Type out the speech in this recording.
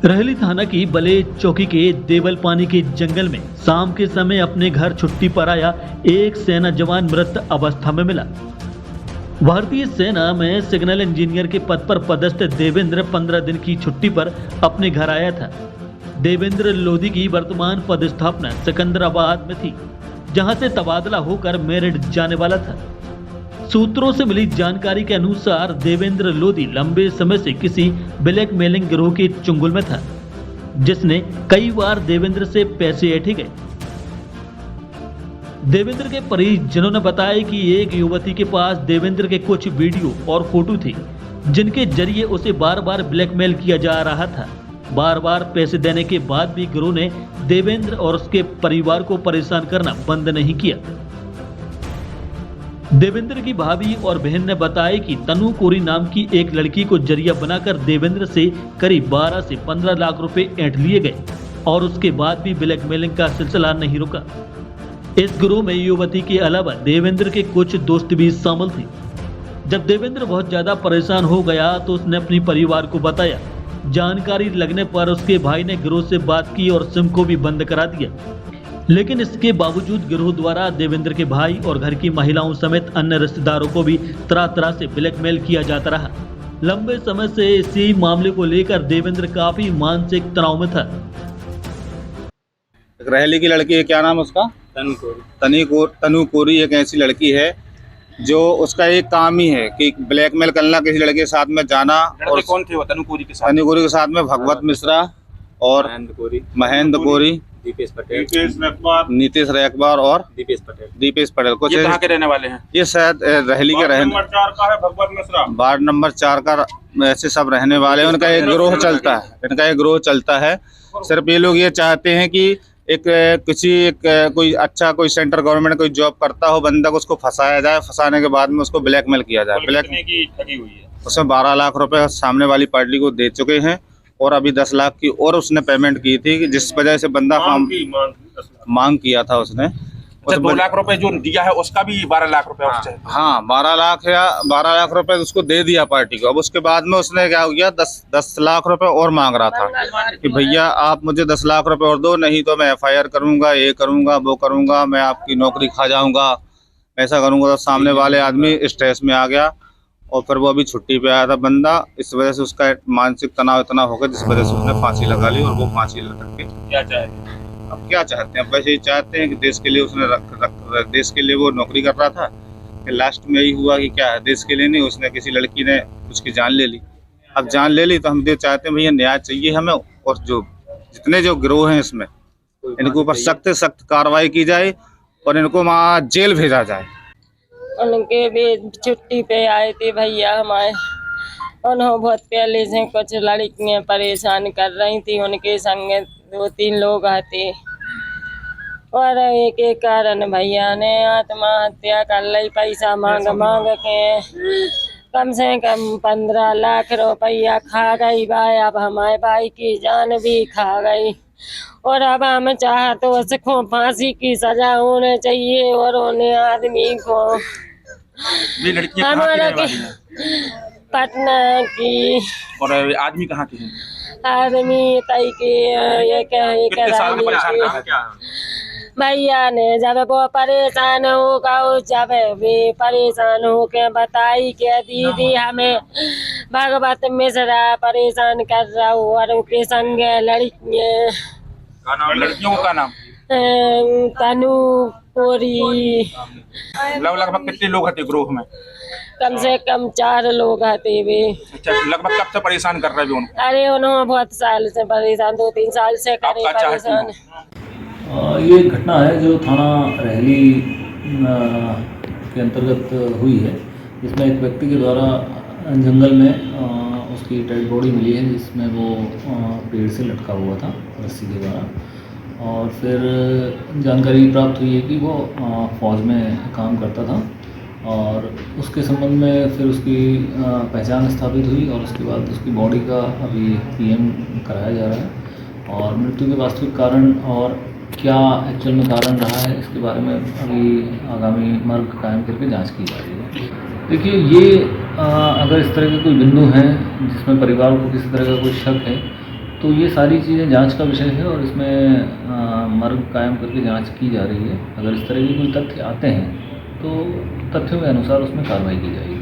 रहली थाना की बले चौकी के देवल पानी के जंगल में शाम के समय अपने घर छुट्टी पर आया एक सेना जवान मृत अवस्था में मिला। भारतीय सेना में सिग्नल इंजीनियर के पद पर पदस्थ देवेंद्र 15 दिन की छुट्टी पर अपने घर आया था। देवेंद्र लोधी की वर्तमान पदस्थापना सिकंदराबाद में थी, जहां से तबादला होकर मेरठ जाने वाला था। सूत्रों से मिली जानकारी के अनुसार देवेंद्र लोधी लंबे समय से किसी ब्लैकमेलिंग गिरोह के चुंगल में था, जिसने कई बार देवेंद्र से पैसे ऐंठे गए। देवेंद्र के परिजनों ने बताया कि एक युवती के पास देवेंद्र के कुछ वीडियो और फोटो थे, जिनके जरिए उसे बार बार ब्लैकमेल किया जा रहा था। बार बार पैसे देने के बाद भी गिरोह ने देवेंद्र और उसके परिवार को परेशान करना बंद नहीं किया। देवेंद्र की भाभी और बहन ने बताया कि तनु कोरी नाम की एक लड़की को जरिया बनाकर देवेंद्र से करीब 12 से 15 लाख रुपए ऐंठ लिए गए और उसके बाद भी ब्लैकमेलिंग का सिलसिला नहीं रुका। इस गिरोह में युवती के अलावा देवेंद्र के कुछ दोस्त भी शामिल थे। जब देवेंद्र बहुत ज्यादा परेशान हो गया तो उसने अपने परिवार को बताया। जानकारी लगने पर उसके भाई ने गिरोह से बात की और सिम को भी बंद करा दिया, लेकिन इसके बावजूद गिरोह द्वारा देवेंद्र के भाई और घर की महिलाओं समेत अन्य रिश्तेदारों को भी तरह तरह से ब्लैकमेल किया जाता रहा। लंबे समय से इसी मामले को लेकर देवेंद्र काफी मानसिक तनाव में था। रहली की लड़की है, क्या नाम है उसका? तनु कोरी एक ऐसी लड़की है जो उसका एक काम ही है कि ब्लैकमेल करना, किसी लड़के के साथ में जाना। और कौन थे वो तनु कोरी के साथ? तनु कोरी के साथ में भगवत मिश्रा और महेंद्र कोरी, दीपेश पटेल, नीतीश रेकबार और दीपेश पटेल। कुछ ये कहाँ के रहने वाले हैं? ये शायद रहली के रहने नंबर 4 का है भगवत मिश्रा, वार्ड नंबर 4 का ऐसे सब रहने वाले हैं। उनका एक गिरोह चलता है। सिर्फ ये लोग ये चाहते हैं कि कोई सेंट्रल गवर्नमेंट कोई जॉब करता हो बंदा को उसको फंसाया जाए, फंसाने के बाद में उसको ब्लैकमेल किया जाए। की ठगी हुई है। उसमें 12 लाख रुपए सामने वाली पार्टी को दे चुके हैं और अभी 10 लाख की और उसने पेमेंट की थी, जिस वजह से बंदा मांग किया था उसने। 2 लाख रुपए जो दिया है उसका भी 12 लाख रुपए। हाँ, 12 लाख रुपए उसको दे दिया पार्टी को। अब उसके बाद में उसने क्या किया, 10 लाख रुपए और मांग रहा था कि भैया आप मुझे 10 लाख रुपए और दो, नहीं तो मैं FIR करूंगा, ये करूंगा, वो करूंगा, मैं आपकी नौकरी खा जाऊंगा, ऐसा करूंगा। तो सामने वाले आदमी स्ट्रेस में आ गया और फिर वो अभी छुट्टी पे आया था बंदा। इस वजह से उसका मानसिक तनाव इतना हो गया जिस वजह से उसने फांसी लगा ली और वो फांसी लटक के क्या चाहे अब क्या चाहते हैं, वैसे ही चाहते हैं कि देश के लिए उसने देश के लिए वो नौकरी कर रहा था। कि लास्ट में यही हुआ कि क्या है, देश के लिए नहीं, उसने किसी लड़की ने उसकी जान ले ली। अब जान ले ली तो हम ये चाहते हैं भैया न्याय चाहिए हमें, और जो जितने जो गिरोह हैं इसमें इनके ऊपर सख्त से सख्त कार्रवाई की जाए और इनको वहाँ जेल भेजा जाए। उनके भी छुट्टी पे आए थे भैया हमारे, उन्होंने बहुत पहले से कुछ लड़कियां परेशान कर रही थी, उनके संग 2-3 लोग आते और एक कारण भैया ने आत्महत्या कर ली। पैसा मांग के कम से कम 15 लाख रुपया खा गई भाई। अब हमारे भाई की जान भी खा गई और अब हम चाह तो उसको फांसी की सजा होनी चाहिए और उन्हें आदमी को हमारा पटना की। और आदमी कहाँ के हैं? आदमी तई के ये भैया ने जब वो परेशान होगा, जब वे परेशान हो के बताई के दीदी हमें भगवत मिश्रा परेशान कर रहा हूँ और उनके संग लड़कियों का नाम तनु कोरी। लगभग कितने लोग थे ग्रोह में? कम से कम 4 लोग आते वे। अच्छा, लगभग कब से परेशान कर रहे हैं उनको? अरे उन्होंने बहुत साल से परेशान, 2-3 साल से करे परेशान। ये घटना है जो थाना रहली के अंतर्गत हुई है, जिसमें एक व्यक्ति के द्वारा जंगल में उसकी डेड बॉडी मिली है, जिसमें वो पेड़ से लटका हुआ था रस्सी के द्वारा। और फिर जानकारी प्राप्त हुई है कि वो फौज में काम करता था और उसके संबंध में फिर उसकी पहचान स्थापित हुई और उसके बाद उसकी बॉडी का अभी PM कराया जा रहा है और मृत्यु के वास्तविक कारण और क्या एक्चुअल में कारण रहा है इसके बारे में अभी आगामी मार्ग कायम करके जांच की जा रही है। देखिए, ये अगर इस तरह के कोई बिंदु हैं जिसमें परिवार को किसी तरह का कोई शक है तो ये सारी चीज़ें जांच का विषय है और इसमें मर्ग कायम करके जांच की जा रही है। अगर इस तरह के कोई तथ्य आते हैं तो तथ्यों के अनुसार उसमें कार्रवाई की जाएगी।